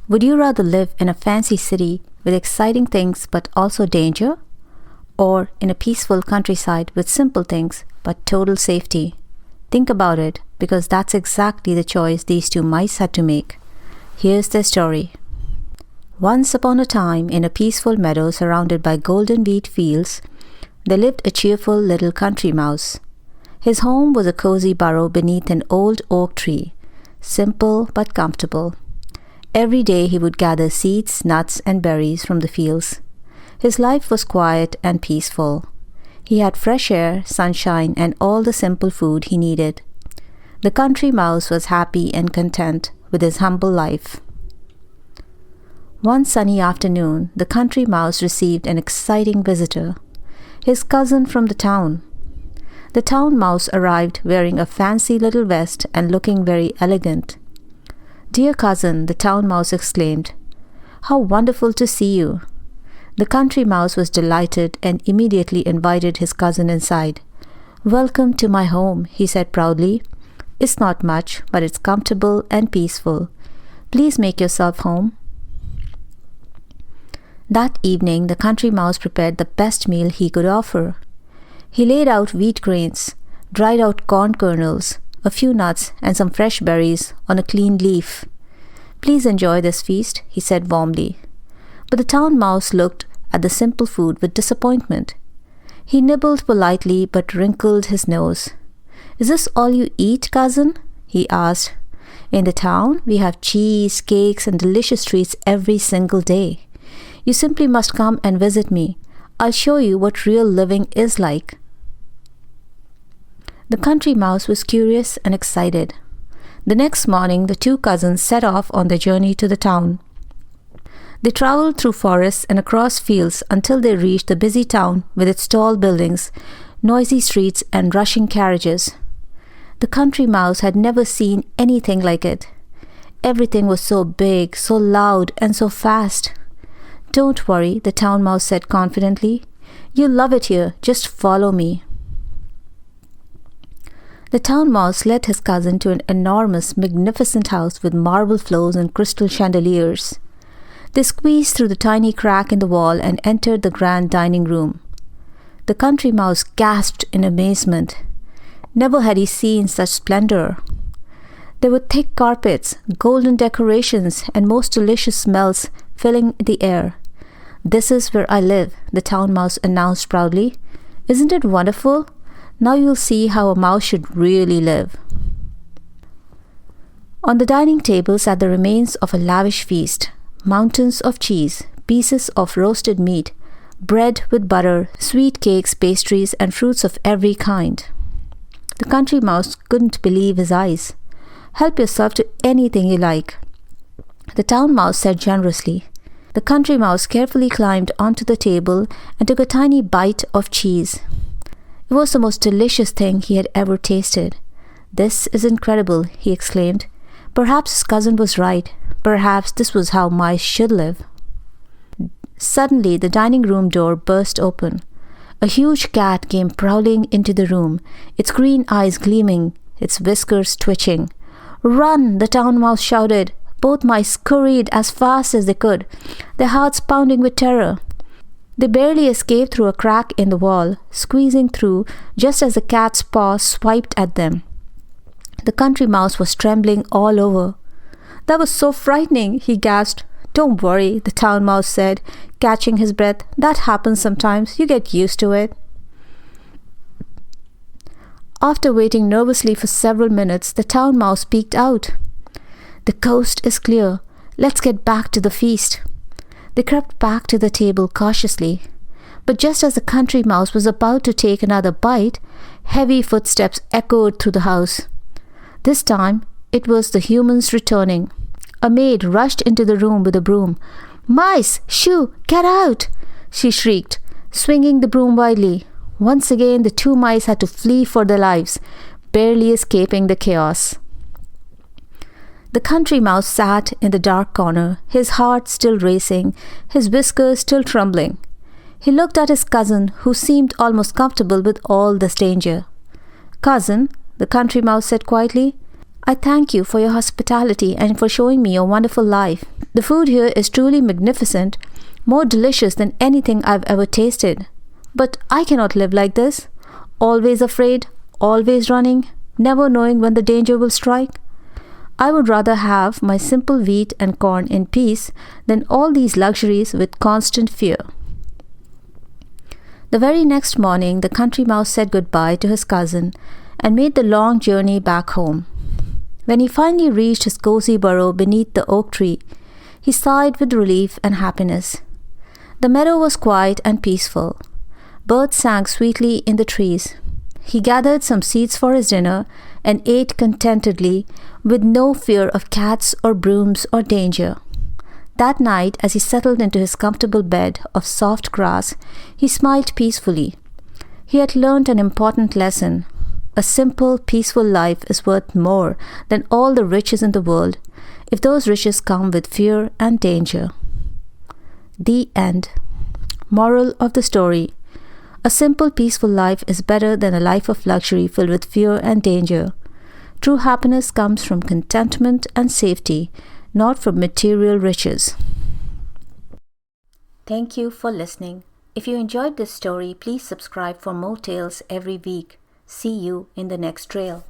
Would you rather live in a fancy city with exciting things but also danger? Or in a peaceful countryside with simple things but total safety? Think about it, because that's exactly the choice these two mice had to make. Here's their story. Once upon a time, in a peaceful meadow surrounded by golden wheat fields, there lived a cheerful little country mouse. His home was a cozy burrow beneath an old oak tree, simple but comfortable. Every day he would gather seeds, nuts, and berries from the fields. His life was quiet and peaceful. He had fresh air, sunshine, and all the simple food he needed. The country mouse was happy and content with his humble life. One sunny afternoon, the country mouse received an exciting visitor, his cousin from the town. The town mouse arrived wearing a fancy little vest and looking very elegant. "Dear cousin," the town mouse exclaimed, "how wonderful to see you." The country mouse was delighted and immediately invited his cousin inside. "Welcome to my home," he said proudly. "It's not much, but it's comfortable and peaceful. Please make yourself home." That evening, the country mouse prepared the best meal he could offer. He laid out wheat grains, dried out corn kernels, a few nuts, and some fresh berries on a clean leaf. "Please enjoy this feast," he said warmly. But the town mouse looked at the simple food with disappointment. He nibbled politely but wrinkled his nose. "Is this all you eat, cousin?" he asked. "In the town, we have cheese, cakes, and delicious treats every single day. You simply must come and visit me. I'll show you what real living is like." The country mouse was curious and excited. The next morning, the two cousins set off on their journey to the town. They traveled through forests and across fields until they reached the busy town with its tall buildings, noisy streets, and rushing carriages. The country mouse had never seen anything like it. Everything was so big, so loud, and so fast. "Don't worry," the town mouse said confidently. "You'll love it here. Just follow me." The town mouse led his cousin to an enormous, magnificent house with marble floors and crystal chandeliers. They squeezed through the tiny crack in the wall and entered the grand dining room. The country mouse gasped in amazement. Never had he seen such splendor. There were thick carpets, golden decorations, and most delicious smells filling the air. "This is where I live," the town mouse announced proudly. "Isn't it wonderful? Now you'll see how a mouse should really live." On the dining table sat the remains of a lavish feast: mountains of cheese, pieces of roasted meat, bread with butter, sweet cakes, pastries, and fruits of every kind. The country mouse couldn't believe his eyes. "Help yourself to anything you like," the town mouse said generously. The country mouse carefully climbed onto the table and took a tiny bite of cheese. It was the most delicious thing he had ever tasted. "This is incredible," he exclaimed. Perhaps his cousin was right. Perhaps this was how mice should live. Suddenly, the dining room door burst open. A huge cat came prowling into the room, its green eyes gleaming, its whiskers twitching. "Run!" the town mouse shouted. Both mice scurried as fast as they could, their hearts pounding with terror. They barely escaped through a crack in the wall, squeezing through just as the cat's paw swiped at them. The country mouse was trembling all over. "That was so frightening," he gasped. "Don't worry," the town mouse said, catching his breath. "That happens sometimes. You get used to it." After waiting nervously for several minutes, the town mouse peeked out. "The coast is clear. Let's get back to the feast." They crept back to the table cautiously. But just as the country mouse was about to take another bite, heavy footsteps echoed through the house. This time, it was the humans returning. A maid rushed into the room with a broom. "Mice! Shoo! Get out!" she shrieked, swinging the broom wildly. Once again, the two mice had to flee for their lives, barely escaping the chaos. The country mouse sat in the dark corner, his heart still racing, his whiskers still trembling. He looked at his cousin, who seemed almost comfortable with all this danger. "Cousin," the country mouse said quietly, I thank you for your hospitality and for showing me your wonderful life. The food here is truly magnificent, more delicious than anything I've ever tasted. But I cannot live like this, always afraid, always running, never knowing when the danger will strike. I would rather have my simple wheat and corn in peace than all these luxuries with constant fear. The very next morning, the country mouse said goodbye to his cousin and made the long journey back home. When he finally reached his cozy burrow beneath the oak tree, he sighed with relief and happiness. The meadow was quiet and peaceful. Birds sang sweetly in the trees. He gathered some seeds for his dinner and ate contentedly, with no fear of cats or brooms or danger. That night, as he settled into his comfortable bed of soft grass, he smiled peacefully. He had learned an important lesson. A simple, peaceful life is worth more than all the riches in the world, if those riches come with fear and danger. The end. Moral of the story: a simple, peaceful life is better than a life of luxury filled with fear and danger. True happiness comes from contentment and safety, not from material riches. Thank you for listening. If you enjoyed this story, please subscribe for more tales every week. See you in the next trail.